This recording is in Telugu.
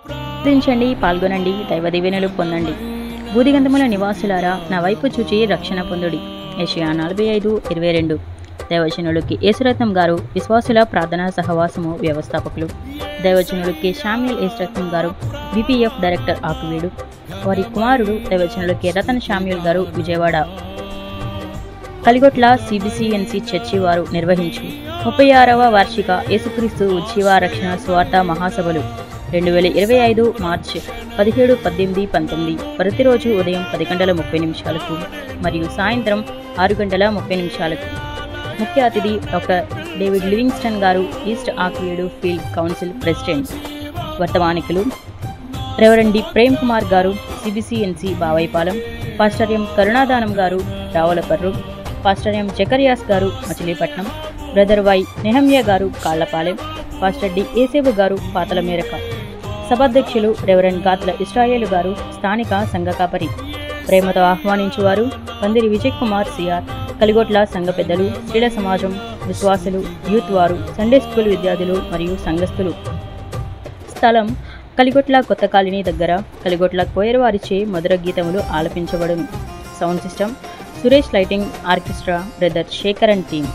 ప్రార్థించండి, పాల్గొనండి, దైవ దీవెనలు పొందండి. బూదిగంధముల నివాసులారా, నా వైపు చూచి రక్షణ పొందుడి. యెషయా 45:22. దైవజనులకి యేసురత్నం గారు విశ్వాసుల ప్రార్థనా సహవాసము వ్యవస్థాపకులు. దైవజనులకి శామ్యూల్ యేసురత్నం గారు బీపీఎఫ్ డైరెక్టర్ ఆకువీడు. వారి కుమారుడు దైవజనులకి రతన్ శామ్యూల్ గారు విజయవాడ కలిగొట్ల సిబిసిఎన్సి చర్చి వారు నిర్వహించు 36వ వార్షిక యేసుక్రీస్తు ఉజ్జీవ రక్షణ స్వార్థ మహాసభలు 2025 మార్చి 17, 18, 19 ప్రతిరోజు ఉదయం 10:30 మరియు సాయంత్రం 6:30. ముఖ్య అతిథి డాక్టర్ డేవిడ్ లివింగ్స్టన్ గారు, east Akividu field council president. వర్తమానికులు రెవరెండ్ డి ప్రేమ్ కుమార్ గారు, సిబిసిఎన్సి బావైపాలెం. పాస్టర్ ఎం కరుణాదానం గారు, రావులపర్రు. పాస్టర్ ఎం జకరియాస్ గారు, మచిలీపట్నం. బ్రదర్ వై నెహమ్య గారు, కాళ్లపాలెం. పాస్టర్ డి ఏసేవు గారు, పాతలమేరక. సభాధ్యక్షులు రెవరెండ్ గాత్ల ఇస్రాయేలు గారు, స్థానిక సంఘ కాపరి. ప్రేమతో ఆహ్వానించువారు పందిరి విజయ్ కుమార్ సిఆర్, కలిగొట్ల సంఘ పెద్దలు, స్త్రీల సమాజం, విశ్వాసులు, యూత్ వారు, సండే స్కూల్ విద్యార్థులు మరియు సంఘస్థులు. స్థలం కలిగొట్ల కొత్త కాలనీ దగ్గర. కలిగొట్ల కోయర్ వారిచే మధుర గీతములు ఆలపించబడును. Sound system Suresh lighting orchestra brother Shekar and team.